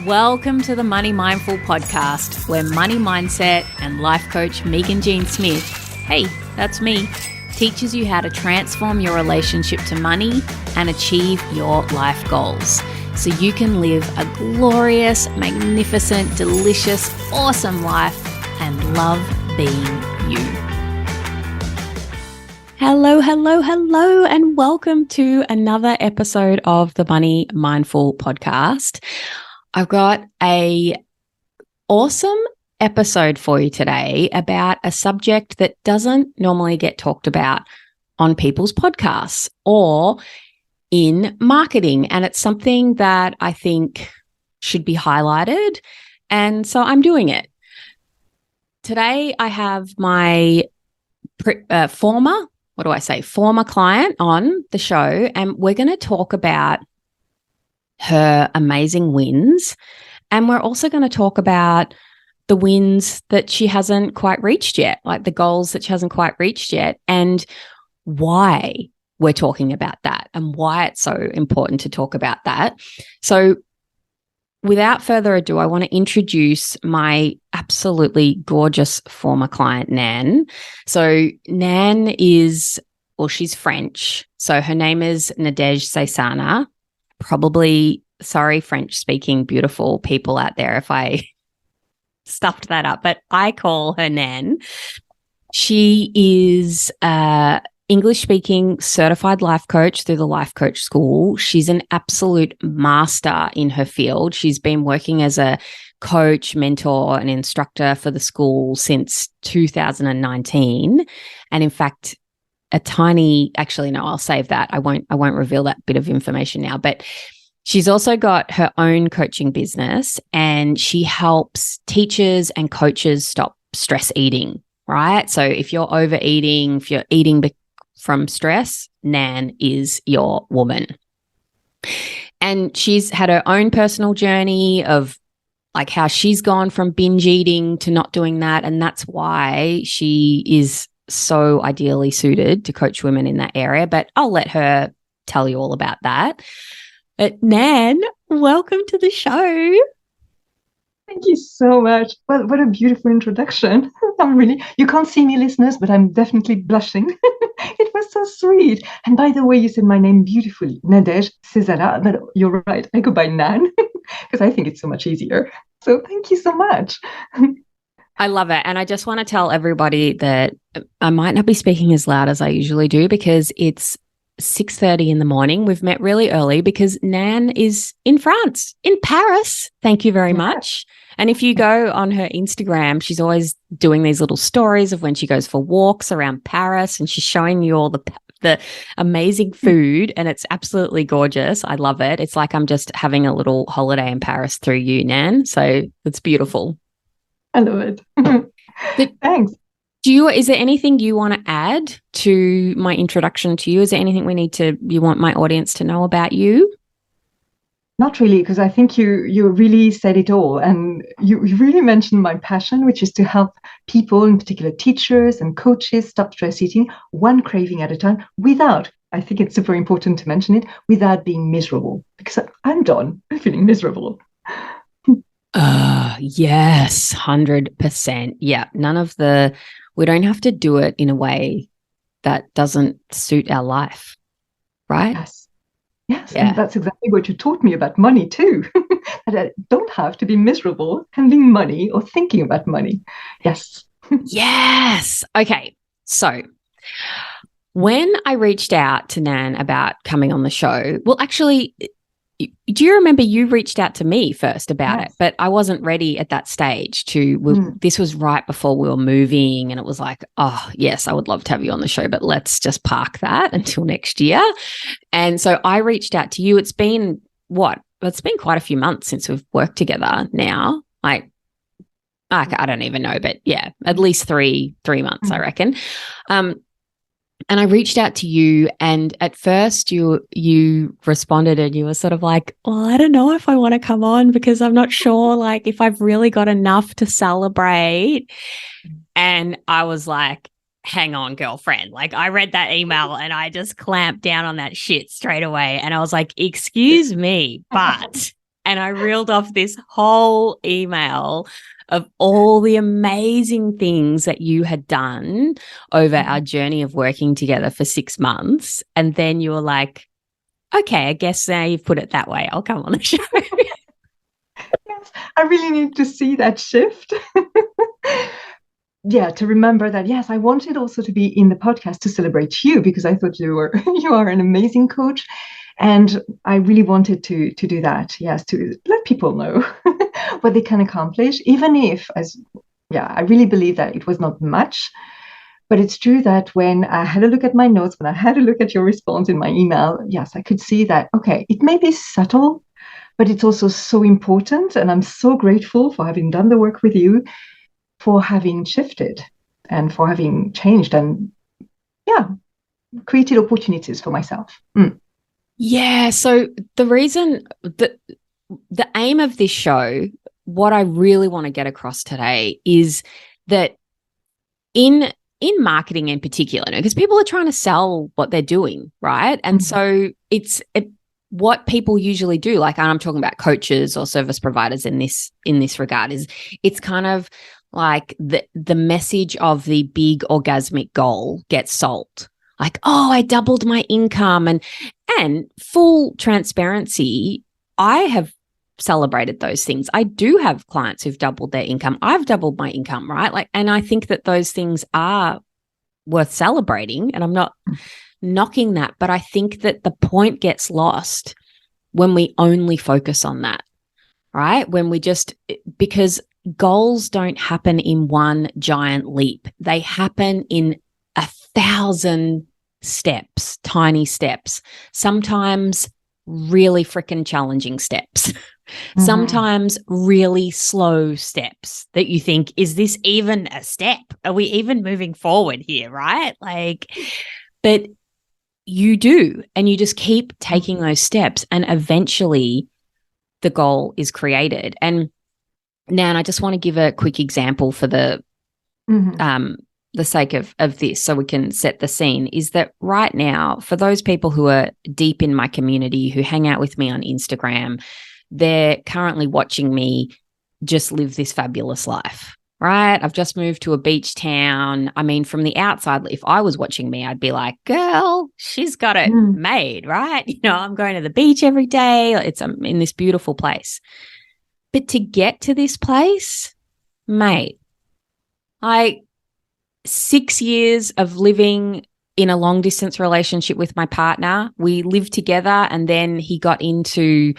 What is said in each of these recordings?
Welcome to the Money Mindful podcast, where money mindset and life coach Meaghan Jean Smith, hey, that's me, teaches you how to transform your relationship to money and achieve your life goals so you can live a glorious, magnificent, delicious, awesome life and love being you. Hello, hello, hello, and welcome to another episode of the Money Mindful podcast. I've got a awesome episode for you today about a subject that doesn't normally get talked about on people's podcasts or in marketing. And it's something that I think should be highlighted. And so I'm doing it. Today, I have my former client on the show, and we're going to talk about her amazing wins. And we're also going to talk about the wins that she hasn't quite reached yet, like the goals that she hasn't quite reached yet, and why we're talking about that and why it's so important to talk about that. So without further ado, I want to introduce my absolutely gorgeous former client, Nan. So Nan she's French. So her name is Nadège Saysana. Probably, sorry, French-speaking beautiful people out there if I stuffed that up, but I call her Nan. She is English-speaking certified life coach through the Life Coach School. She's an absolute master in her field. She's been working as a coach, mentor, and instructor for the school since 2019. And in fact, I'll save that. I won't reveal that bit of information now, but she's also got her own coaching business, and she helps teachers and coaches stop stress eating, right? So if you're overeating, if you're eating from stress, Nan is your woman. And she's had her own personal journey of like how she's gone from binge eating to not doing that. And that's why she is so ideally suited to coach women in that area, but I'll let her tell you all about that. But Nan, welcome to the show. Thank you so much. Well, what a beautiful introduction. You can't see me, listeners, but I'm definitely blushing. It was so sweet. And by the way, you said my name beautifully, Nadège Saysana, but you're right, I go by Nan because I think it's so much easier. So thank you so much. I love it. And I just want to tell everybody that I might not be speaking as loud as I usually do because it's 6:30 in the morning. We've met really early because Nan is in France, in Paris. Thank you very much. And if you go on her Instagram, she's always doing these little stories of when she goes for walks around Paris, and she's showing you all the amazing food, and it's absolutely gorgeous. I love it. It's like I'm just having a little holiday in Paris through you, Nan. So it's beautiful. I love it. Thanks. Is there anything you want to add to my introduction to you? Is there anything you want my audience to know about you? Not really, because I think you really said it all. And you really mentioned my passion, which is to help people, in particular teachers and coaches, stop stress eating one craving at a time without, I think it's super important to mention it, without being miserable. Because I'm done feeling miserable. Yes, 100%. Yeah, we don't have to do it in a way that doesn't suit our life, right? Yes, yeah. And that's exactly what you taught me about money too. That I don't have to be miserable handling money or thinking about money. Yes. Yes. Okay, so when I reached out to Nan about coming on the show, well, actually, do you remember you reached out to me first about it, but I wasn't ready at that stage this was right before we were moving, and it was like, oh yes, I would love to have you on the show, but let's just park that until next year. And so I reached out to you. It's been quite a few months since we've worked together now. Like, I don't even know, but yeah, at least three months, I reckon. And I reached out to you, and at first you responded and you were sort of like, well, I don't know if I want to come on because I'm not sure like if I've really got enough to celebrate. And I was like, hang on, girlfriend. Like I read that email and I just clamped down on that shit straight away. And I was like, excuse me, but And I reeled off this whole email of all the amazing things that you had done over our journey of working together for 6 months. And then you were like, okay, I guess now you've put it that way, I'll come on the show. Yes, I really need to see that shift. Yeah, to remember that, yes, I wanted also to be in the podcast to celebrate you, because I thought you are an amazing coach. And I really wanted to do that, yes, to let people know what they can accomplish, even if, I really believe that it was not much. But it's true that when I had a look at my notes, when I had a look at your response in my email, yes, I could see that, okay, it may be subtle, but it's also so important. And I'm so grateful for having done the work with you, for having shifted and for having changed and, created opportunities for myself. Yeah. So the reason that the aim of this show, what I really want to get across today is that in marketing in particular, because people are trying to sell what they're doing, right? And so what people usually do, like I'm talking about coaches or service providers in this regard, is it's kind of like the message of the big orgasmic goal gets sold. Like, oh, I doubled my income, and full transparency, I have celebrated those things. I do have clients who've doubled their income. I've doubled my income, right? Like, and I think that those things are worth celebrating, and I'm not knocking that, but I think that the point gets lost when we only focus on that, right? When we because goals don't happen in one giant leap. They happen in 1,000 steps, tiny steps, sometimes really freaking challenging steps, sometimes really slow steps that you think, is this even a step? Are we even moving forward here, right? Like, but you do, and you just keep taking those steps, and eventually the goal is created. And now I just want to give a quick example for the sake of this, so we can set the scene, is that right now, for those people who are deep in my community, who hang out with me on Instagram, they're currently watching me just live this fabulous life, right? I've just moved to a beach town. I mean, from the outside, if I was watching me, I'd be like, girl, she's got it made, right? You know, I'm going to the beach every day. I'm in this beautiful place. But to get to this place, mate, 6 years of living in a long distance relationship with my partner. We lived together, and then he got into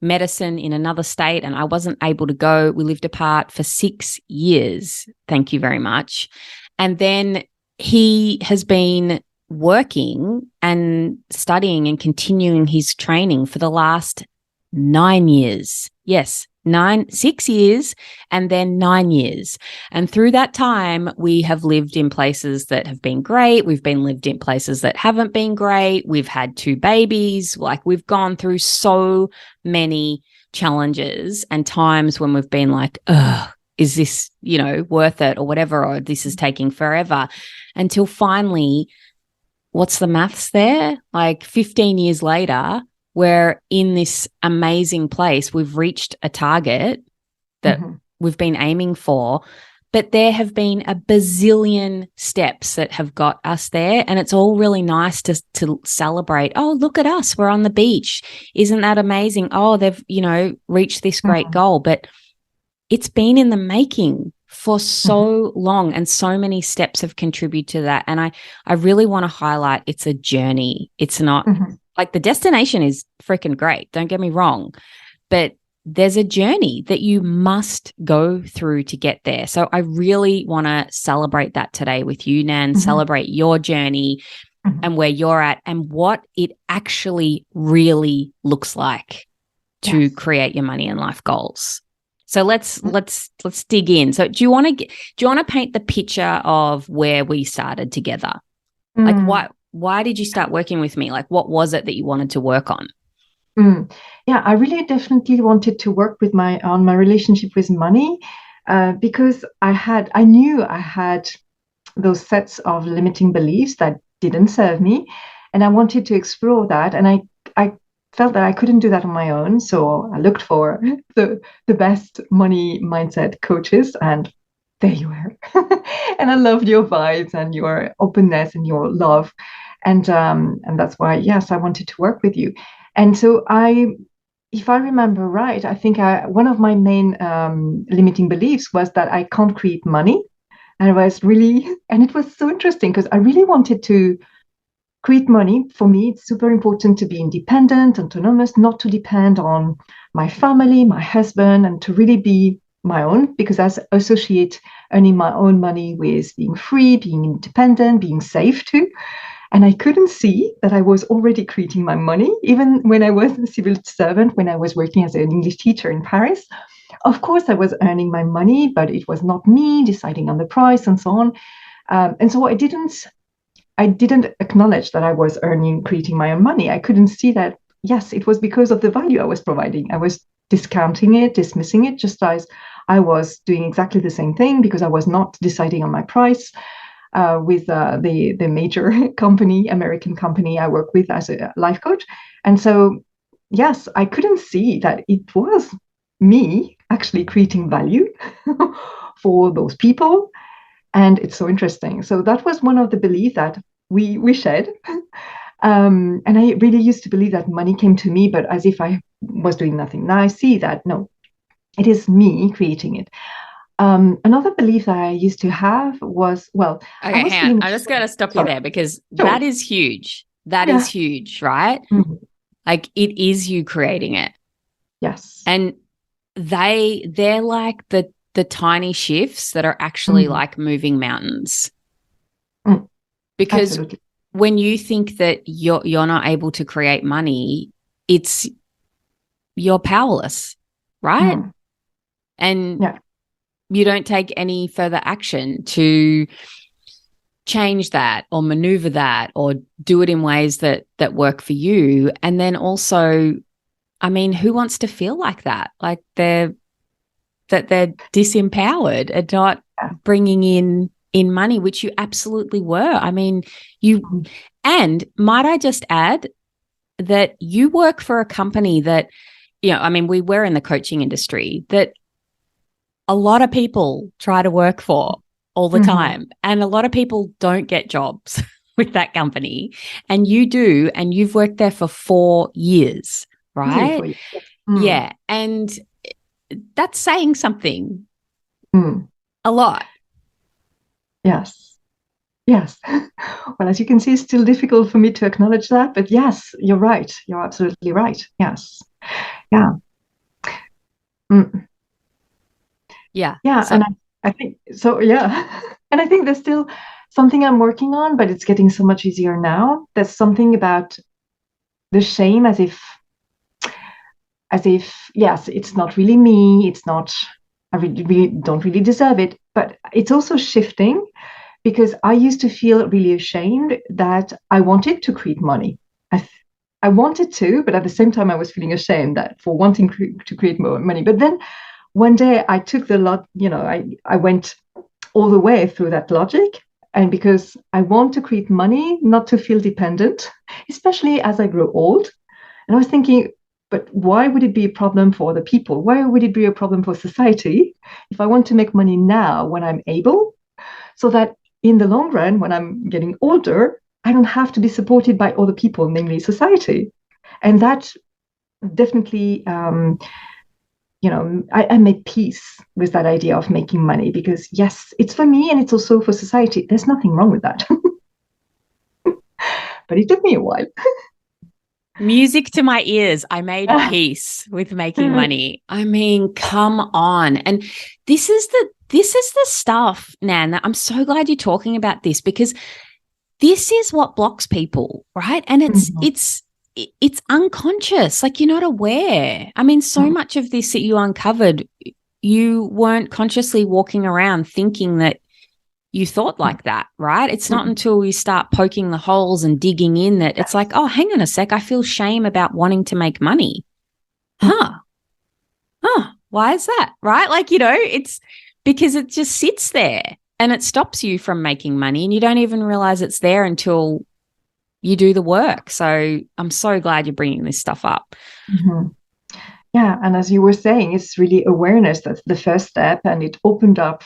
medicine in another state and I wasn't able to go. We lived apart for 6 years. Thank you very much. And then he has been working and studying and continuing his training for the last 9 years. Yes, 6 years and then 9 years. And through that time, we have lived in places that have been great. We've been lived in places that haven't been great. We've had 2 babies. Like, we've gone through so many challenges and times when we've been like, ugh, is this, worth it or whatever, or this is taking forever, until finally, what's the maths there? Like 15 years later, we're in this amazing place. We've reached a target that we've been aiming for, but there have been a bazillion steps that have got us there. And it's all really nice to celebrate. Oh, look at us. We're on the beach. Isn't that amazing? Oh, they've, reached this great goal. But it's been in the making for so long, and so many steps have contributed to that. And I really want to highlight, it's a journey. It's not like the destination is freaking great. Don't get me wrong, but there's a journey that you must go through to get there. So I really want to celebrate that today with you, Nan, celebrate your journey and where you're at and what it actually really looks like to create your money and life goals. So let's dig in. So do you want to paint the picture of where we started together? Like, why did you start working with me? Like, what was it that you wanted to work on? Yeah, I really definitely wanted to work on my relationship with money, because I knew I had those sets of limiting beliefs that didn't serve me, and I wanted to explore that. And I felt that I couldn't do that on my own. So I looked for the best money mindset coaches, and there you were. And I loved your vibes and your openness and your love. And that's why, yes, I wanted to work with you. And so if I remember right, I think one of my main limiting beliefs was that I can't create money. And it was so interesting because I really wanted to create money. For me, it's super important to be independent, autonomous, not to depend on my family, my husband, and to really be my own, because I associate earning my own money with being free, being independent, being safe too. And I couldn't see that I was already creating my money, even when I was a civil servant, when I was working as an English teacher in Paris. Of course, I was earning my money, but it was not me deciding on the price and so on. And so I didn't acknowledge that I was creating my own money. I couldn't see that, yes, it was because of the value I was providing. I was discounting it, dismissing it, just as I was doing exactly the same thing because I was not deciding on my price with the major company, American company I work with as a life coach. And so, yes, I couldn't see that it was me actually creating value for those people. And it's so interesting. So that was one of the beliefs that we shared. And I really used to believe that money came to me, but as if I was doing nothing. Now I see that, no, it is me creating it. Another belief that I used to have was, well, okay, I was hang on. feeling I'm just going to stop you there because Sure. that is huge. That is huge, right? Mhm. Like it is you creating it. Yes. And they're like the tiny shifts that are actually like moving mountains. Because Absolutely. when you think that you're not able to create money, you're powerless, right? And you don't take any further action to change that or maneuver that or do it in ways that work for you. And then also, I mean, who wants to feel like that? Like they're disempowered and not bringing in money, which you absolutely were. I mean, and might I just add that you work for a company that, I mean, we were in the coaching industry that a lot of people try to work for all the time. And a lot of people don't get jobs with that company. And you do, and you've worked there for 4 years, right? Yeah. And that's saying something a lot. Yes. Yes. Well, as you can see, it's still difficult for me to acknowledge that. But yes, you're right. You're absolutely right. Yes. Yeah. Yeah. Yeah. So, and I think so. Yeah. And I think there's still something I'm working on, but it's getting so much easier now. There's something about the shame as if, yes, it's not really me. It's not, I really don't really deserve it. But it's also shifting because I used to feel really ashamed that I wanted to create money. I wanted to, but at the same time, I was feeling ashamed that for wanting to create more money. But then one day I took I went all the way through that logic. And because I want to create money, not to feel dependent, especially as I grow old. And I was thinking, but why would it be a problem for other people? Why would it be a problem for society if I want to make money now when I'm able, so that in the long run, when I'm getting older, I don't have to be supported by other people, namely society. And that definitely, I made peace with that idea of making money because, yes, it's for me and it's also for society. There's nothing wrong with that. But it took me a while. Music to my ears. I made peace with making money. I mean, come on. And this is the stuff, Nan, that I'm so glad you're talking about this because this is what blocks people, right? And it's unconscious. Like you're not aware. I mean, so much of this that you uncovered, you weren't consciously walking around thinking that you thought like that, right? It's not until you start poking the holes and digging in that it's like, oh, hang on a sec. I feel shame about wanting to make money. Why is that? Right? Like, it's because it just sits there and it stops you from making money and you don't even realize it's there until you do the work. So I'm so glad you're bringing this stuff up. Mm-hmm. Yeah. And as you were saying, it's really awareness that's the first step. And it opened up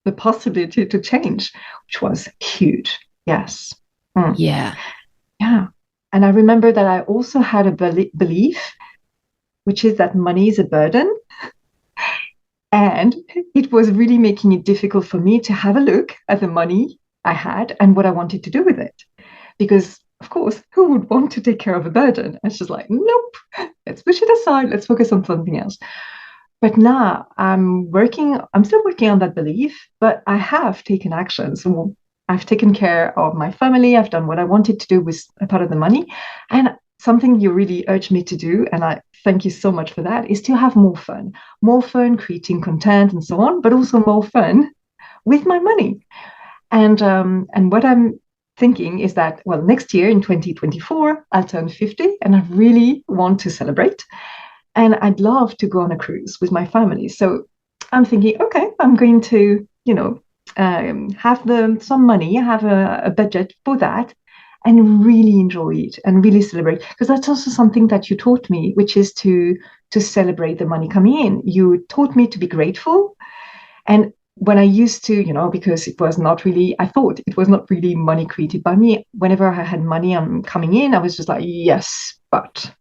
the possibility to change, which was huge. Yes. Mm. Yeah. Yeah. And I remember that I also had a belief, which is that money is a burden. And it was really making it difficult for me to have a look at the money I had and what I wanted to do with it. Because, of course, who would want to take care of a burden? It's just like, nope, let's push it aside. Let's focus on something else. But now I'm still working on that belief, but I have taken action. So I've taken care of my family. I've done what I wanted to do with a part of the money. And something you really urged me to do, and I thank you so much for that, is to have more fun creating content and so on, but also more fun with my money. And what I'm thinking is that, well, next year in 2024, I'll turn 50 and I really want to celebrate. And I'd love to go on a cruise with my family. So I'm thinking, okay, I'm going to, have some money, have a budget for that, and really enjoy it and really celebrate. Because that's also something that you taught me, which is to celebrate the money coming in. You taught me to be grateful. And when I used to, because I thought it was not really money created by me. Whenever I had money coming in, I was just like, yes, but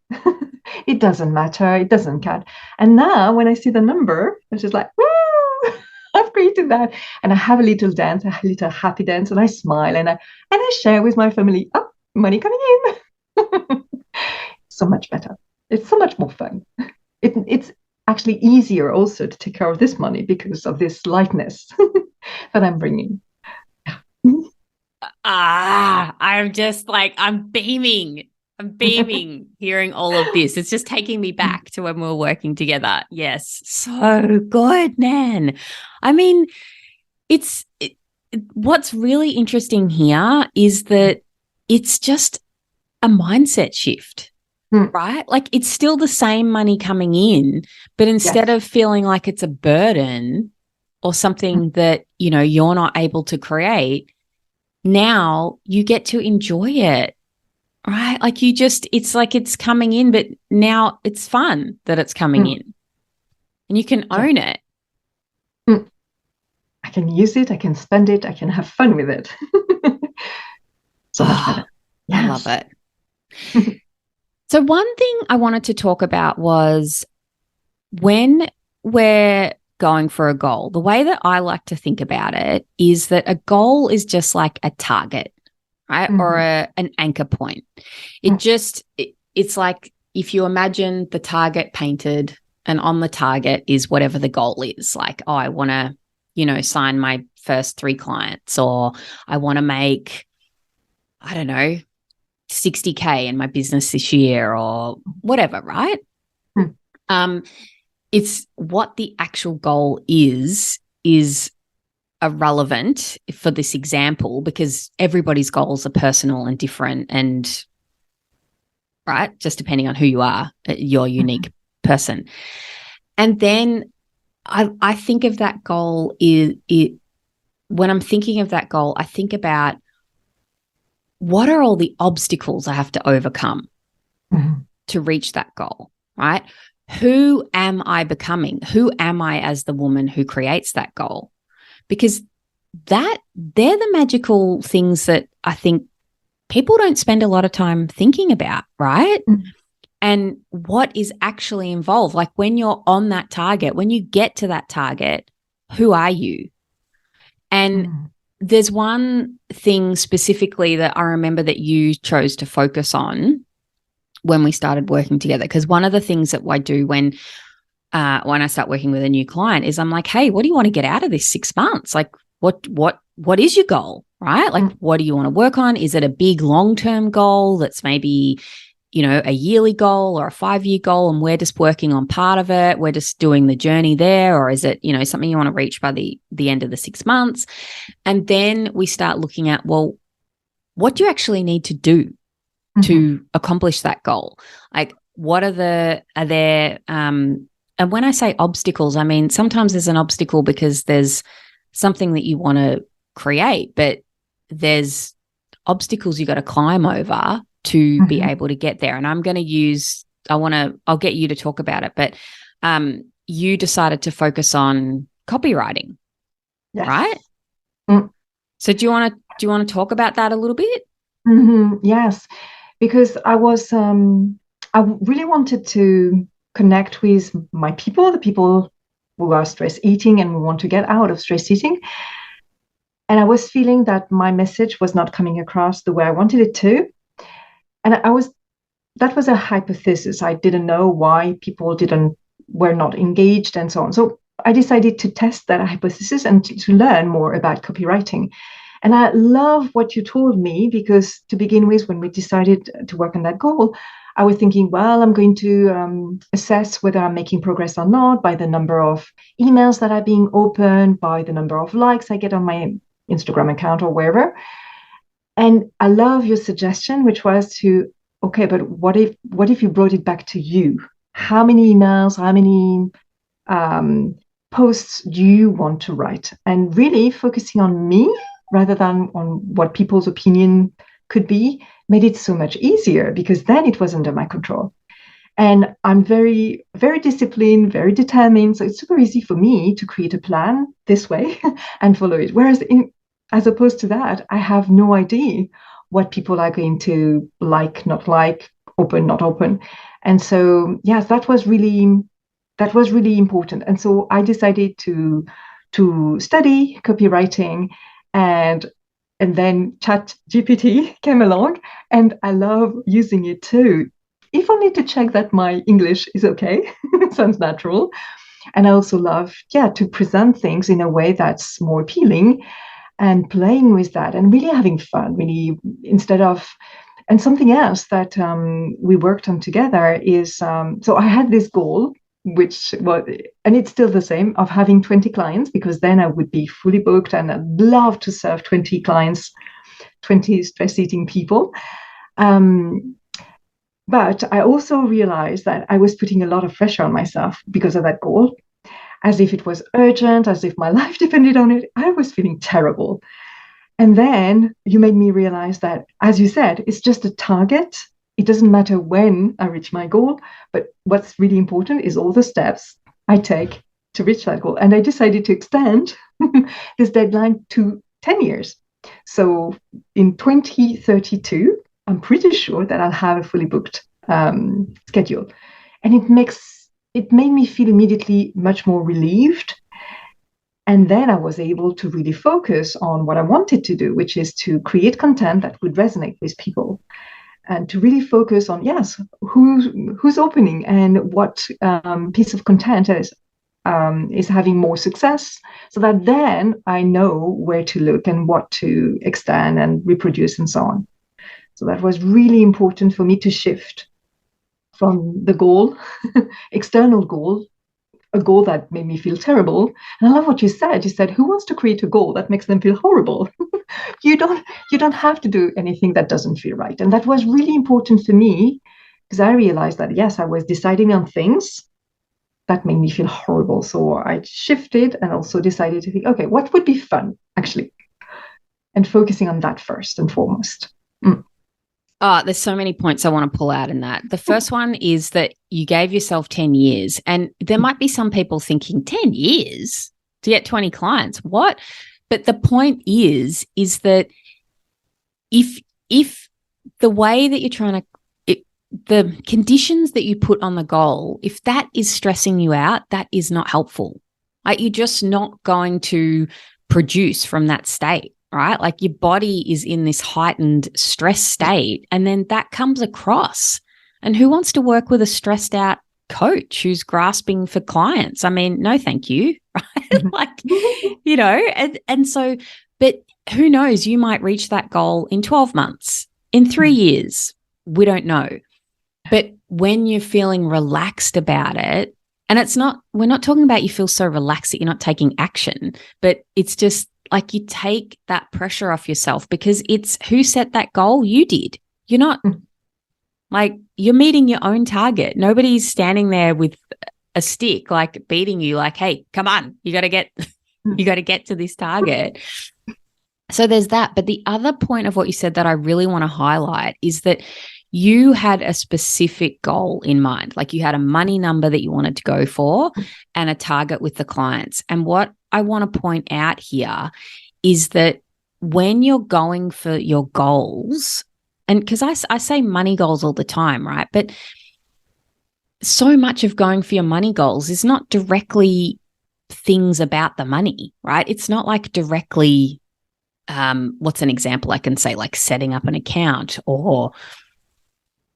it doesn't matter. It doesn't count. And now when I see the number, it's just like, woo, I've created that. And I have a little dance, a little happy dance, and I smile and I share with my family, oh, money coming in. So much better. It's so much more fun. It's actually easier also to take care of this money because of this lightness that I'm bringing. I'm just like, I'm beaming hearing all of this. It's just taking me back to when we were working together. Yes. So good, Nan. I mean, what's really interesting here is that it's just a mindset shift, right? Like it's still the same money coming in, but instead of feeling like it's a burden or something that, you're not able to create, now you get to enjoy it, right? Like it's like it's coming in, but now it's fun that it's coming in and you can own it. I can use it, I can spend it, I can have fun with it. So much better. Yes. I love it. So one thing I wanted to talk about was when we're going for a goal, the way that I like to think about it is that a goal is just like a target, right? Or an anchor point. It's like if you imagine the target painted and on the target is whatever the goal is, like, oh, I want to, sign my first 3 clients, or I want to make, I don't know, 60K in my business this year or whatever, right? It's what the actual goal is irrelevant for this example because everybody's goals are personal and different and, right, just depending on who you are, your unique person. And then I think of that goal when I'm thinking of that goal, I think about what are all the obstacles I have to overcome to reach that goal, right? Who am I becoming? Who am I as the woman who creates that goal? Because they're the magical things that I think people don't spend a lot of time thinking about, right? And what is actually involved? Like when you're on that target, when you get to that target, who are you? And there's one thing specifically that I remember that you chose to focus on when we started working together. Because one of the things that I do when I start working with a new client is I'm like, hey, what do you want to get out of this 6 months? Like what is your goal, right? Like what do you want to work on? Is it a big long-term goal that's maybe, a yearly goal or a 5-year goal and we're just working on part of it? We're just doing the journey there. Or is it, something you want to reach by the end of the 6 months? And then we start looking at, well, what do you actually need to do to accomplish that goal? Like are there, and when I say obstacles, I mean, sometimes there's an obstacle because there's something that you want to create, but there's obstacles you got to climb over to be able to get there. And I'm going to use, I'll get you to talk about it, but you decided to focus on copywriting, right? So do you want to talk about that a little bit? Yes, because I really wanted to connect with my people, the people who are stress eating and who want to get out of stress eating. And I was feeling that my message was not coming across the way I wanted it to. And that was a hypothesis. I didn't know why people were not engaged and so on. So I decided to test that hypothesis and to learn more about copywriting. And I love what you told me, because to begin with, when we decided to work on that goal, I was thinking, well, I'm going to assess whether I'm making progress or not by the number of emails that are being opened, by the number of likes I get on my Instagram account or wherever. And I love your suggestion, which was okay, but what if you brought it back to you? How many emails, how many posts do you want to write? And really focusing on me rather than on what people's opinion could be made it so much easier, because then it was under my control. And I'm very, very disciplined, very determined. So it's super easy for me to create a plan this way and follow it. Whereas as opposed to that, I have no idea what people are going to like, not like, open, not open. And so, yes, that was really important. And so I decided to study copywriting, and then ChatGPT came along, and I love using it too, if only to check that my English is okay. Sounds natural. And I also love, to present things in a way that's more appealing, and playing with that and really having fun, really, instead of. And something else that we worked on together is, so I had this goal, which was, and it's still the same, of having 20 clients, because then I would be fully booked and I'd love to serve 20 clients, 20 stress eating people. But I also realized that I was putting a lot of pressure on myself because of that goal, as if it was urgent, as if my life depended on it. I was feeling terrible. And then you made me realize that, as you said, it's just a target. It doesn't matter when I reach my goal, but what's really important is all the steps I take to reach that goal. And I decided to extend this deadline to 10 years. So in 2032, I'm pretty sure that I'll have a fully booked schedule. And it made me feel immediately much more relieved. And then I was able to really focus on what I wanted to do, which is to create content that would resonate with people, and to really focus on, who's opening and what piece of content is having more success, so that then I know where to look and what to extend and reproduce and so on. So that was really important for me to shift from the goal, external goal, a goal that made me feel terrible. And I love what you said. You said, who wants to create a goal that makes them feel horrible? You don't have to do anything that doesn't feel right. And that was really important for me, because I realized that, yes, I was deciding on things that made me feel horrible. So I shifted and also decided to think, okay, what would be fun, actually? And focusing on that first and foremost. Oh, there's so many points I want to pull out in that. The first one is that you gave yourself 10 years. And there might be some people thinking, 10 years to get 20 clients? What? But the point is that if the way that you're trying to, the conditions that you put on the goal, if that is stressing you out, that is not helpful. Like, you're just not going to produce from that state. Right? Like, your body is in this heightened stress state, and then that comes across. And who wants to work with a stressed out coach who's grasping for clients? I mean, no, thank you. Right? Like, and so, but who knows, you might reach that goal in 12 months, in 3 years, we don't know. But when you're feeling relaxed about it, and we're not talking about you feel so relaxed that you're not taking action, but it's just, like, you take that pressure off yourself, because it's who set that goal? You did. You're not like, you're meeting your own target. Nobody's standing there with a stick, like, beating you, like, hey, come on, you got to get to this target. So there's that. But the other point of what you said that I really want to highlight is that you had a specific goal in mind. Like you had a money number that you wanted to go for and a target with the clients. And what I want to point out here is that when you're going for your goals, and because I say money goals all the time, right? But so much of going for your money goals is not directly things about the money, right? It's not like directly, what's an example I can say, like setting up an account or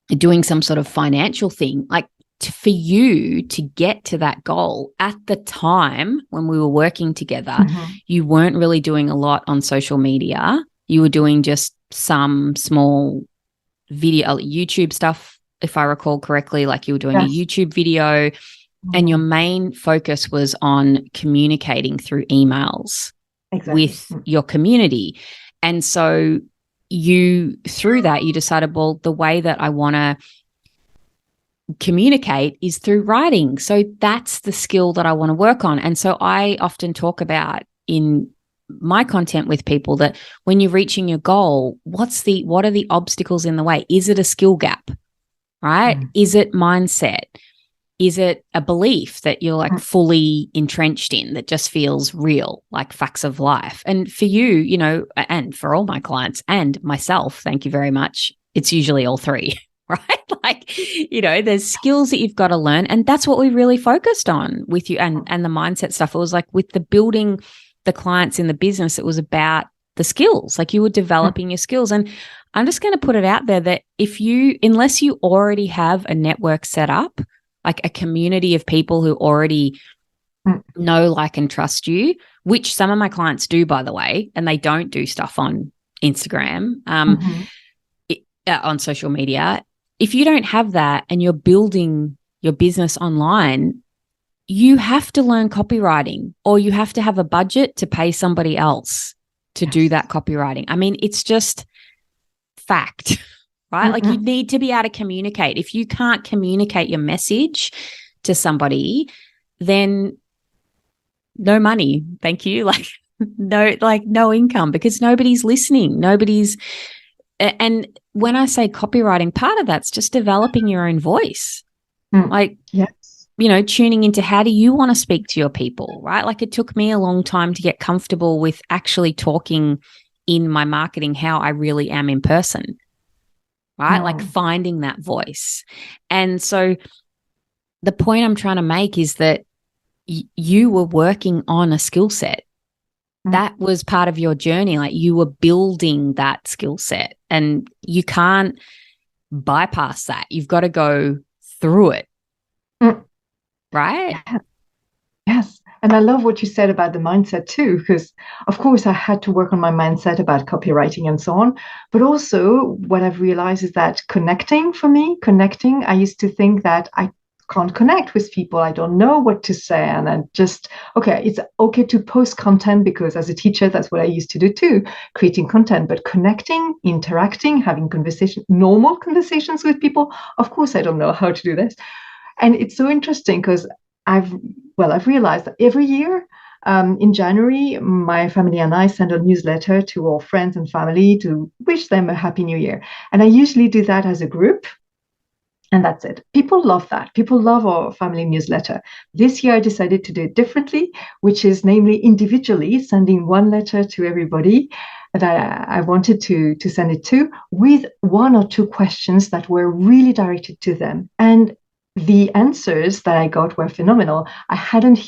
doing some sort of financial thing. Like for you to get to that goal at the time when we were working together, you weren't really doing a lot on social media. You were doing just some small video, YouTube stuff, if I recall correctly, like you were doing a YouTube video, and your main focus was on communicating through emails with your community. And so through that, you decided, well, the way that I want to communicate is through writing. So that's the skill that I want to work on. And so I often talk about in my content with people that when you're reaching your goal, what are the obstacles in the way? Is it a skill gap, right? Is it mindset? Is it a belief that you're like fully entrenched in that just feels real, like facts of life? And for you, and for all my clients and myself, thank you very much, it's usually all three, right? Like, there's skills that you've got to learn. And that's what we really focused on with you and the mindset stuff. It was like with the building the clients in the business, it was about the skills, like you were developing your skills. And I'm just going to put it out there that unless you already have a network set up, like a community of people who already know, like, and trust you, which some of my clients do, by the way, and they don't do stuff on Instagram, on social media. If you don't have that and you're building your business online, you have to learn copywriting, or you have to have a budget to pay somebody else to do that copywriting. I mean, it's just fact. Right? Like you need to be able to communicate. If you can't communicate your message to somebody, then no money. Thank you. Like no income, because nobody's listening. And when I say copywriting, part of that's just developing your own voice. Like, tuning into how do you want to speak to your people, right? Like it took me a long time to get comfortable with actually talking in my marketing how I really am in person. Right? Like finding that voice. And so the point I'm trying to make is that you were working on a skill set. That was part of your journey. Like you were building that skill set, and you can't bypass that. You've got to go through it. Right? Yes. And I love what you said about the mindset too, because of course I had to work on my mindset about copywriting and so on. But also what I've realized is that connecting, I used to think that I can't connect with people. I don't know what to say. And I just, it's okay to post content because as a teacher, that's what I used to do too, creating content. But connecting, interacting, having normal conversations with people, of course, I don't know how to do this. And it's so interesting because I've realized that every year in January, my family and I send a newsletter to our friends and family to wish them a happy new year. And I usually do that as a group. And that's it. People love that. People love our family newsletter. This year, I decided to do it differently, which is namely individually sending one letter to everybody that I wanted to send it to, with one or two questions that were really directed to them. And the answers that I got were phenomenal. I hadn't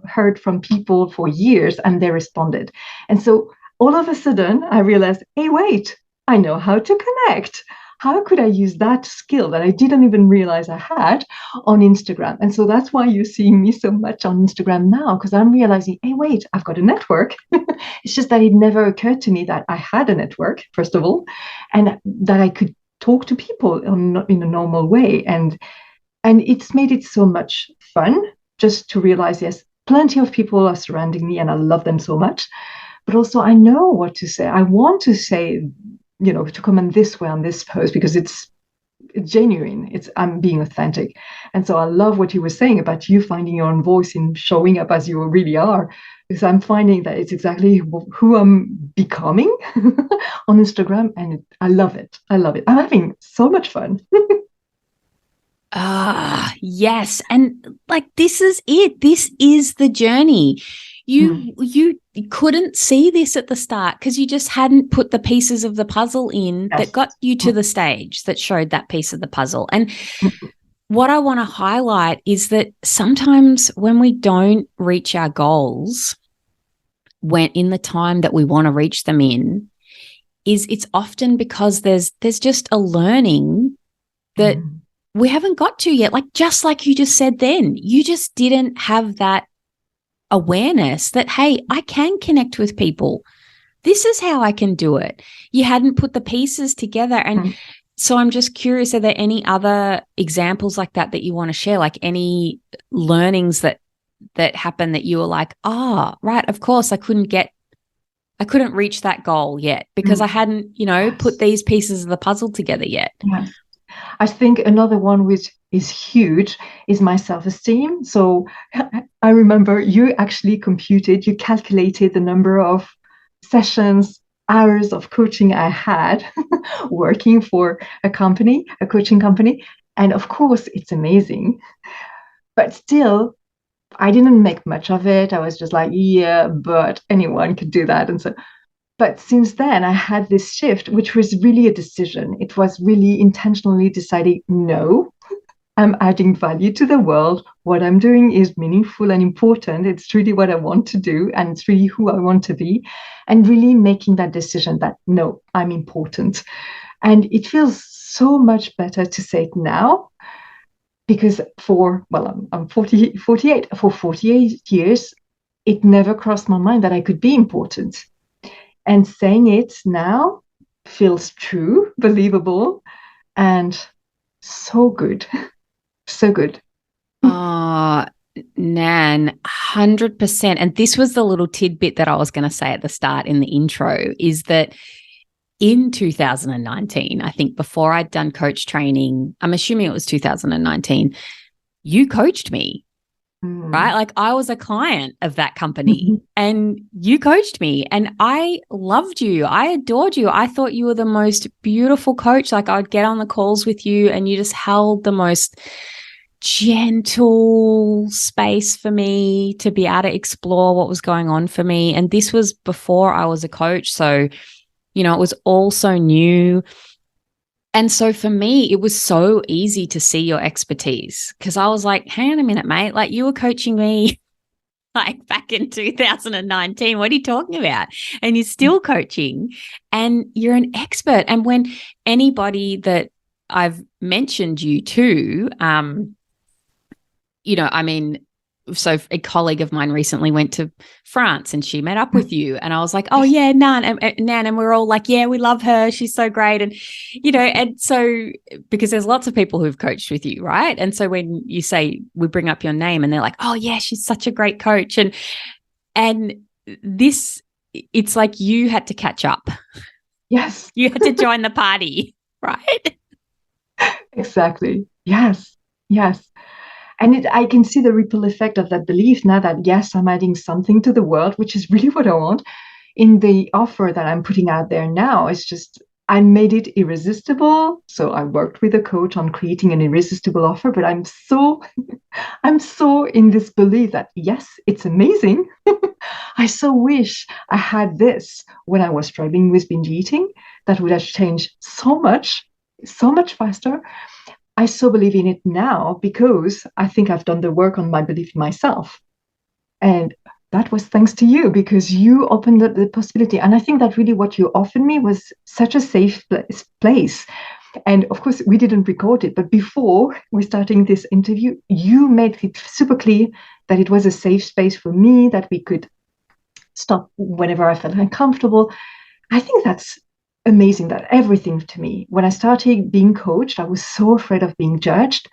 heard from people for years, and they responded. And so all of a sudden, I realized, hey, wait, I know how to connect. How could I use that skill that I didn't even realize I had on Instagram? And so that's why you're seeing me so much on Instagram now, because I'm realizing, hey, wait, I've got a network. It's just that it never occurred to me that I had a network, first of all, and that I could talk to people in a normal way. And it's made it so much fun just to realize, yes, plenty of people are surrounding me and I love them so much. But also I know what to say. I want to say, to comment this way on this post because it's genuine. I'm being authentic. And so I love what you were saying about you finding your own voice in showing up as you really are, because I'm finding that it's exactly who I'm becoming on Instagram, and I love it. I love it. I'm having so much fun. Yes. And like, this is it. This is the journey. You couldn't see this at the start because you just hadn't put the pieces of the puzzle in that got you to the stage that showed that piece of the puzzle. And what I want to highlight is that sometimes when we don't reach our goals, when in the time that we want to reach them in, it's often because there's just a learning that we haven't got to yet. Like, just like you just said then, you just didn't have that awareness that, hey, I can connect with people. This is how I can do it. You hadn't put the pieces together. And so I'm just curious, are there any other examples like that you want to share? Like any learnings that happened that you were like, right, of course I couldn't reach that goal yet because I hadn't, put these pieces of the puzzle together yet. Yes. I think another one which is huge is my self-esteem. So I remember you calculated the number of sessions, hours of coaching I had working for a coaching company. And of course, it's amazing. But still, I didn't make much of it. I was just like, yeah, but anyone could do that. And so, but since then, I had this shift, which was really a decision. It was really intentionally deciding, no, I'm adding value to the world. What I'm doing is meaningful and important. It's really what I want to do, and it's really who I want to be. And really making that decision that, no, I'm important. And it feels so much better to say it now, because I'm 48. For 48 years, it never crossed my mind that I could be important. And saying it now feels true, believable, and so good. So good. Nan, 100%. And this was the little tidbit that I was going to say at the start in the intro, is that in 2019, I think before I'd done coach training, I'm assuming it was 2019, you coached me. Right? Like, I was a client of that company and you coached me and I loved you. I adored you. I thought you were the most beautiful coach. Like, I would get on the calls with you and you just held the most gentle space for me to be able to explore what was going on for me. And this was before I was a coach. So, it was all so new. And so for me, it was so easy to see your expertise because I was like, hang on a minute, mate. Like, you were coaching me like back in 2019. What are you talking about? And you're still coaching and you're an expert. And when anybody that I've mentioned you to, so a colleague of mine recently went to France and she met up with you and I was like, oh yeah, Nan. And we're all like, yeah, we love her. She's so great. And, and so because there's lots of people who've coached with you, right? And so when you say, we bring up your name and they're like, oh yeah, she's such a great coach. And this, it's like you had to catch up. Yes. You had to join the party, right? Exactly. Yes. Yes. And I can see the ripple effect of that belief now that, yes, I'm adding something to the world, which is really what I want. In the offer that I'm putting out there now, it's just, I made it irresistible. So I worked with a coach on creating an irresistible offer, but I'm so in this belief that, yes, it's amazing. I so wish I had this when I was struggling with binge eating. That would have changed so much faster. I so believe in it now because I think I've done the work on my belief in myself. And that was thanks to you because you opened up the possibility. And I think that really what you offered me was such a safe place. And of course, we didn't record it, but before we're starting this interview, you made it super clear that it was a safe space for me, that we could stop whenever I felt uncomfortable. I think that's amazing, that everything to me, when I started being coached, I was so afraid of being judged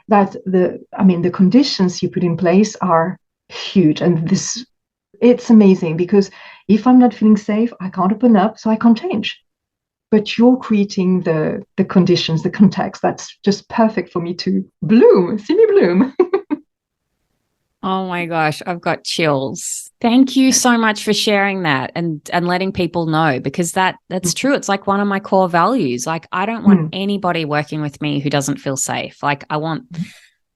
that the conditions you put in place are huge. And it's amazing because if I'm not feeling safe, I can't open up, so I can't change. but you're creating the conditions, the context that's just perfect for me to bloom. See me bloom. Oh my gosh, I've got chills. Thank you so much for sharing that and letting people know, because that's true. It's like one of my core values. Like, I don't want anybody working with me who doesn't feel safe. Like, I want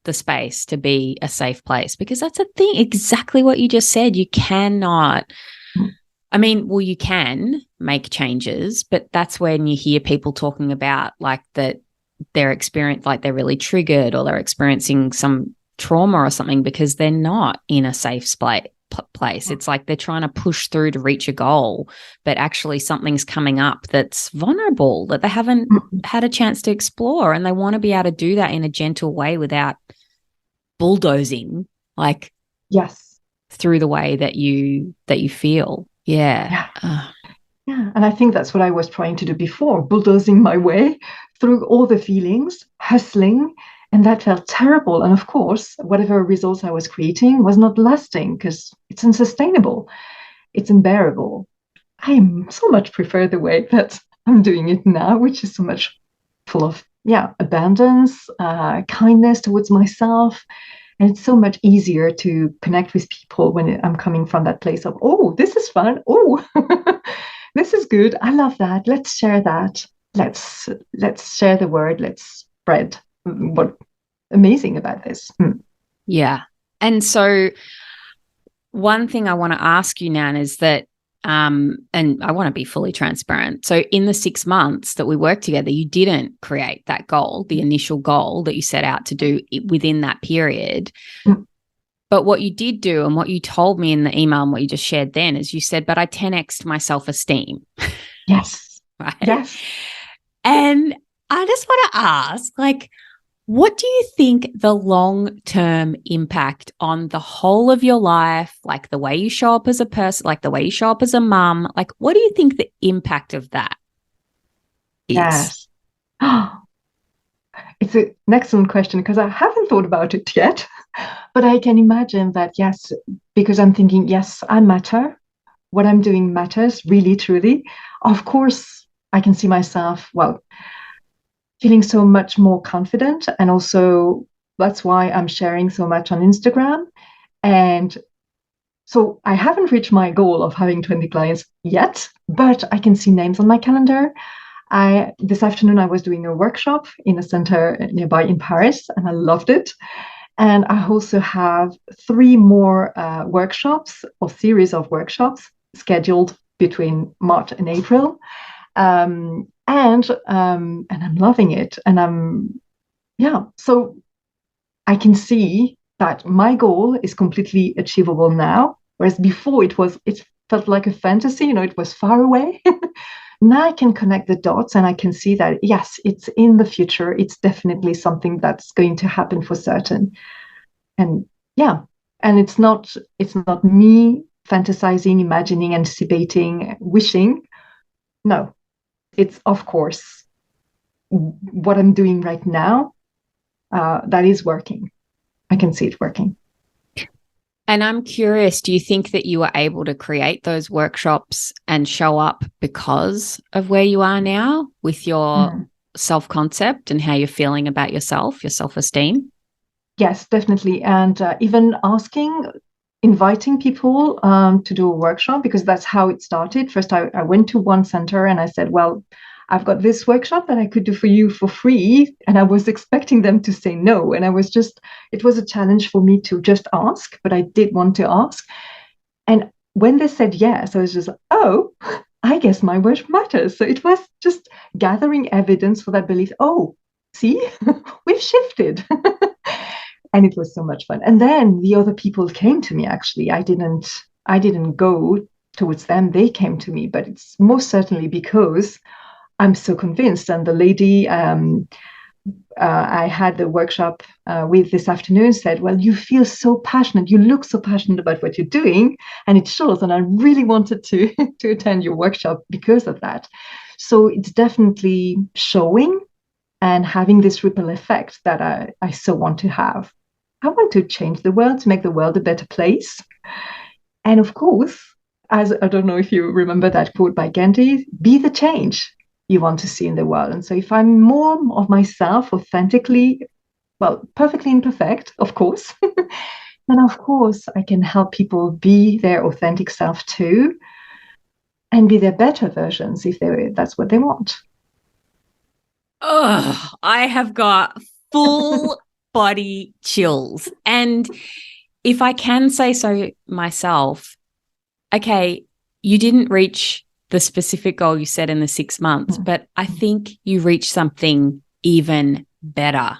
the space to be a safe place, because that's a thing. Exactly what you just said. You cannot, I mean, well, you can make changes, but that's when you hear people talking about like that they're like they're really triggered or they're experiencing some trauma or something because they're not in a safe place. It's like they're trying to push through to reach a goal, but actually something's coming up that's vulnerable that they haven't had a chance to explore, and they want to be able to do that in a gentle way without bulldozing, like, Yes, through the way that you feel. Yeah. Yeah. And I think that's what I was trying to do before, bulldozing my way through all the feelings, hustling. And that felt terrible. And of course, whatever results I was creating was not lasting because it's unsustainable. It's unbearable. I so much prefer the way that I'm doing it now, which is so much full of, abundance, kindness towards myself. And it's so much easier to connect with people when I'm coming from that place of, oh, this is fun. Oh, this is good. I love that. Let's share that. Let's share the word. Let's spread what amazing about this. Yeah. And so one thing I want to ask you, Nan, is that, and I want to be fully transparent. So in the 6 months that we worked together, you didn't create that goal, the initial goal that you set out to do within that period. But what you did do, and what you told me in the email and what you just shared then, is you said, but I 10x'd my self-esteem. Yes. Right? Yes. And I just want to ask, like, what do you think the long-term impact on the whole of your life, like the way you show up as a person, like the way you show up as a mum, like, what do you think the impact of that is? Yes. It's an excellent question because I haven't thought about it yet, but I can imagine that, yes, because I'm thinking, yes, I matter. What I'm doing matters really, truly. Of course, I can see myself, feeling so much more confident. And also, that's why I'm sharing so much on Instagram. And so I haven't reached my goal of having 20 clients yet, but I can see names on my calendar. This afternoon, I was doing a workshop in a center nearby in Paris, and I loved it. And I also have 3 more workshops or series of workshops scheduled between March and April. And I'm loving it. And so I can see that my goal is completely achievable now, whereas before it felt like a fantasy, it was far away. Now I can connect the dots and I can see that, yes, it's in the future. It's definitely something that's going to happen for certain. And and it's not me fantasizing, imagining, anticipating, wishing. No, it's, of course, what I'm doing right now that is working. I can see it working. And I'm curious, do you think that you were able to create those workshops and show up because of where you are now with your self-concept and how you're feeling about yourself, your self-esteem? Yes, definitely. And even inviting people to do a workshop, because that's how it started. First, I went to one center and I said, well, I've got this workshop that I could do for you for free. And I was expecting them to say no. And it was a challenge for me to just ask, but I did want to ask. And when they said yes, I was just, oh, I guess my word matters. So it was just gathering evidence for that belief. Oh, see, we've shifted. And it was so much fun. And then the other people came to me, actually. I didn't go towards them. They came to me, but it's most certainly because I'm so convinced. And the lady I had the workshop with this afternoon said, well, you feel so passionate. You look so passionate about what you're doing. And it shows. And I really wanted to attend your workshop because of that. So it's definitely showing and having this ripple effect that I so want to have. I want to change the world, to make the world a better place. And of course, as I don't know if you remember that quote by Gandhi, be the change. you want to see in the world. And so if I'm more of myself authentically, well, perfectly imperfect, of course, then of course I can help people be their authentic self too, and be their better versions if that's what they want. Oh, I have got full body chills. And if I can say so myself, okay, you didn't reach the specific goal you set in the 6 months, but I think you reached something even better.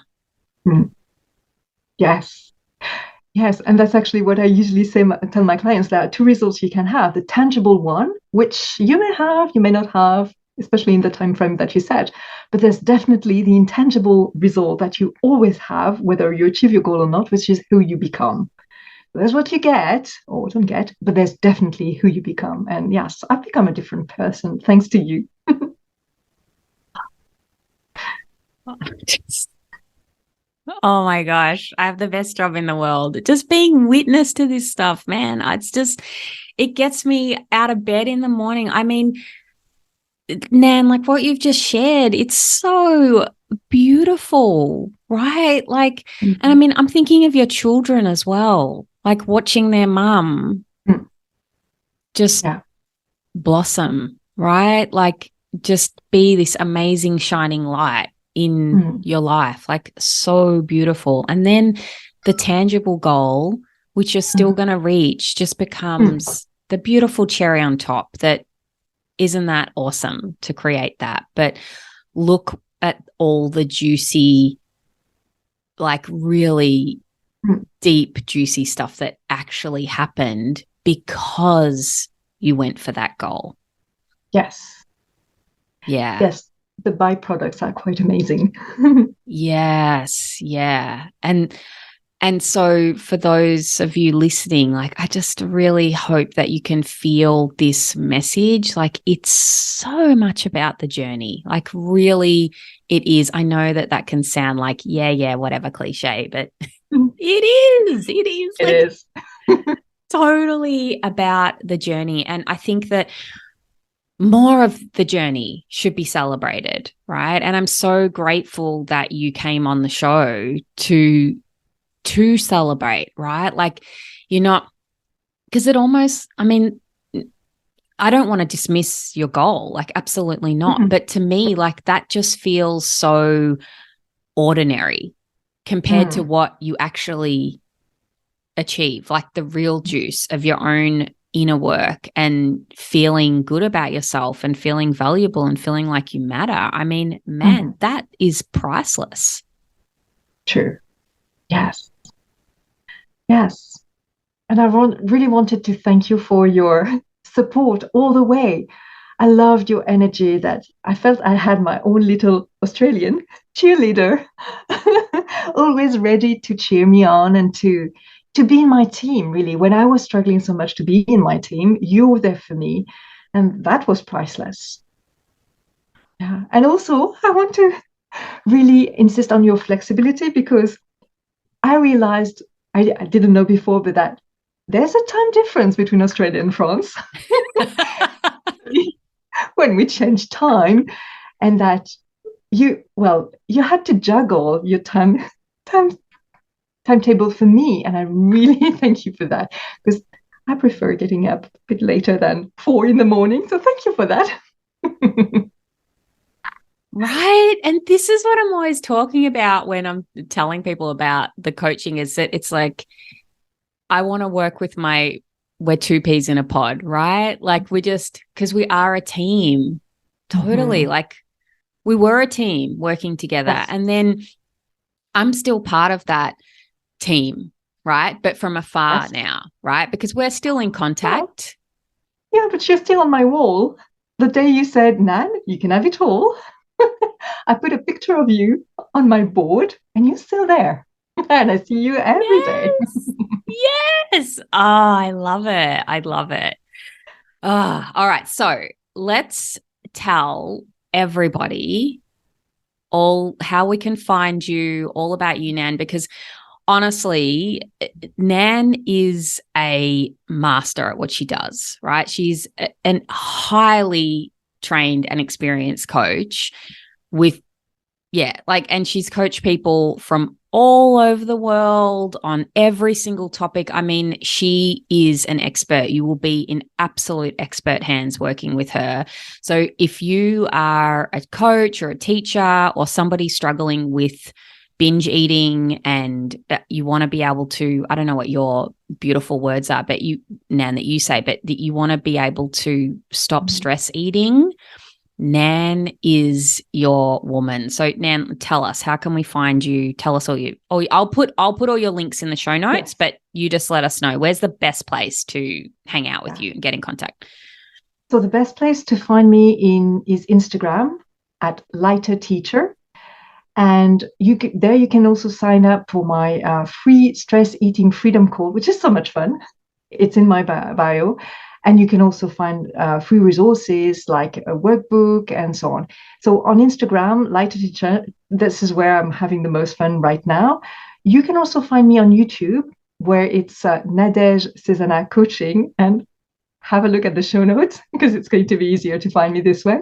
Yes. Yes. And that's actually what I usually tell my clients. There are two results you can have: the tangible one, which you may have, you may not have, especially in the time frame that you set. But there's definitely the intangible result that you always have, whether you achieve your goal or not, which is who you become. There's what you get or don't get, but there's definitely who you become. And yes, I've become a different person thanks to you. Oh my gosh, I have the best job in the world. Just being witness to this stuff, man. It gets me out of bed in the morning. I mean, Nan, like what you've just shared, it's so beautiful, right? Like, and I mean, I'm thinking of your children as well, like watching their mum just blossom, right? Like just be this amazing shining light in your life, like so beautiful. And then the tangible goal, which you're still going to reach, just becomes the beautiful cherry on top. That isn't that awesome to create that? But look at all the juicy, like really deep, juicy stuff that actually happened because you went for that goal. Yes. Yeah. Yes. The byproducts are quite amazing. Yes. Yeah. And so for those of you listening, like I just really hope that you can feel this message. Like it's so much about the journey. Like really it is. I know that can sound like, yeah, whatever cliche, but it is. It is. Totally about the journey. And I think that more of the journey should be celebrated, right? And I'm so grateful that you came on the show to celebrate, right? Like you're not, because it almost, I mean, I don't want to dismiss your goal, like absolutely not. But to me, like that just feels so ordinary compared to what you actually achieve, like the real juice of your own inner work and feeling good about yourself and feeling valuable and feeling like you matter. I mean, man, that is priceless. True. Yes. Yes. And I really wanted to thank you for your support all the way. I loved your energy, that I felt I had my own little Australian cheerleader, always ready to cheer me on and to be in my team, really. When I was struggling so much to be in my team, you were there for me. And that was priceless. Yeah. And also, I want to really insist on your flexibility, because I realized, I didn't know before, but that there's a time difference between Australia and France when we change time, and that you had to juggle your timetable for me, and I really thank you for that, because I prefer getting up a bit later than 4 a.m. So thank you for that. Right. And this is what I'm always talking about when I'm telling people about the coaching, is that it's like, I want to work with we're two peas in a pod, right? Like because we are a team. Totally. Like we were a team working together. Yes. And then I'm still part of that team, right? But from afar now, right? Because we're still in contact. Yeah, but you're still on my wall. The day you said, Nan, you can have it all, I put a picture of you on my board and you're still there. And I see you every day. Yes. Oh, I love it. I love it. Oh, all right. So let's tell everybody all how we can find you, all about you, Nan, because honestly, Nan is a master at what she does, right? She's a highly trained and experienced coach with, and she's coached people from all over the world on every single topic. I mean, she is an expert. You will be in absolute expert hands working with her. So if you are a coach or a teacher or somebody struggling with binge eating and you want to be able to, I don't know what your beautiful words are, but Nan, that you say, but that you want to be able to stop stress eating, Nan is your woman. So Nan, tell us, how can we find you? Tell us I'll put all your links in the show notes, but you just let us know, where's the best place to hang out with you and get in contact? So the best place to find me is Instagram at Lighter Teacher. And you can also sign up for my free stress eating freedom call, which is so much fun. It's in my bio. And you can also find free resources like a workbook and so on. So on Instagram, Lighter Teacher, this is where I'm having the most fun right now. You can also find me on YouTube, where it's Nadège Saysana Coaching, and have a look at the show notes because it's going to be easier to find me this way.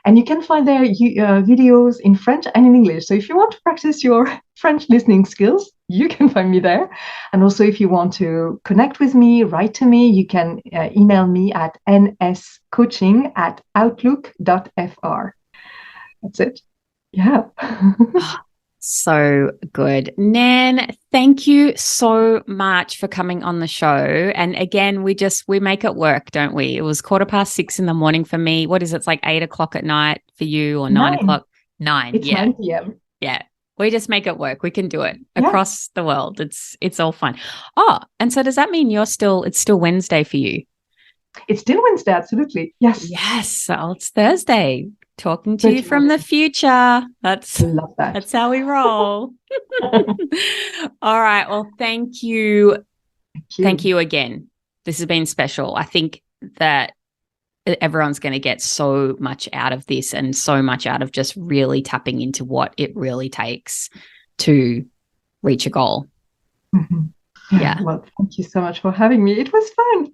And you can find there videos in French and in English. So if you want to practice your French listening skills, you can find me there. And also if you want to connect with me, write to me, you can email me at nscoaching@outlook.fr. That's it. Yeah. So good. Nan, thank you so much for coming on the show. And again, we make it work, don't we? It was 6:15 in the morning for me. What is it? It's like 8 o'clock at night for you, or 9 o'clock? 9. It's 9 p.m. Yeah. We just make it work. We can do it across the world. It's all fun. Oh, and so does that mean it's still Wednesday for you? It's still Wednesday, absolutely. Yes. Yes. So it's Thursday. Talking to you from the future. That's how we roll. All right. Well, thank you. Thank you again. This has been special. I think that everyone's going to get so much out of this, and so much out of just really tapping into what it really takes to reach a goal. Mm-hmm. Yeah. Well, thank you so much for having me. It was fun.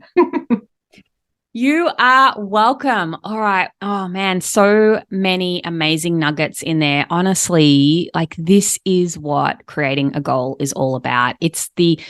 You are welcome. All right. Oh, man, so many amazing nuggets in there. Honestly, like, this is what creating a goal is all about. It's the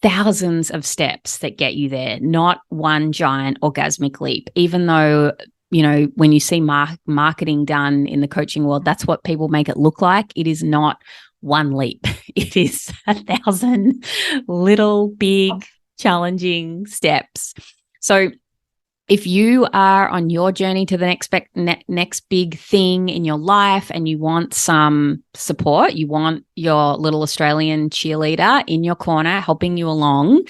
thousands of steps that get you there, not one giant orgasmic leap. Even though, when you see marketing done in the coaching world, that's what people make it look like. It is not one leap. It is 1,000 little, big, challenging steps. So if you are on your journey to the next big thing in your life and you want some support, you want your little Australian cheerleader in your corner helping you along,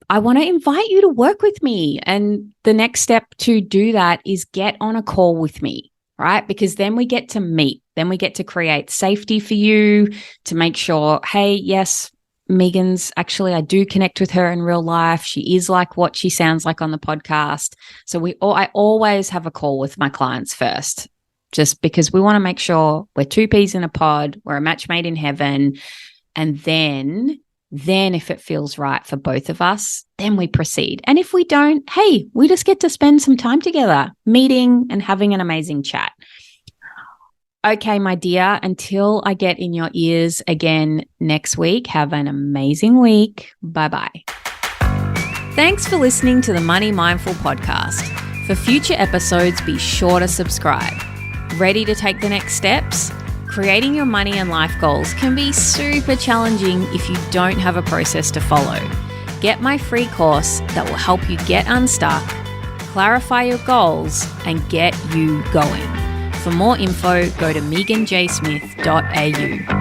I want to invite you to work with me. And the next step to do that is get on a call with me, right? Because then we get to meet. Then we get to create safety for you to make sure, hey, yes, Meaghan's actually, I do connect with her in real life. She is like what she sounds like on the podcast. So I always have a call with my clients first, just because we want to make sure we're two peas in a pod, we're a match made in heaven. And then if it feels right for both of us, then we proceed. And if we don't, hey, we just get to spend some time together, meeting and having an amazing chat. Okay, my dear, until I get in your ears again next week, have an amazing week. Bye-bye. Thanks for listening to the Money Mindful podcast. For future episodes, be sure to subscribe. Ready to take the next steps? Creating your money and life goals can be super challenging if you don't have a process to follow. Get my free course that will help you get unstuck, clarify your goals, and get you going. For more info, go to meaghanjsmith.au.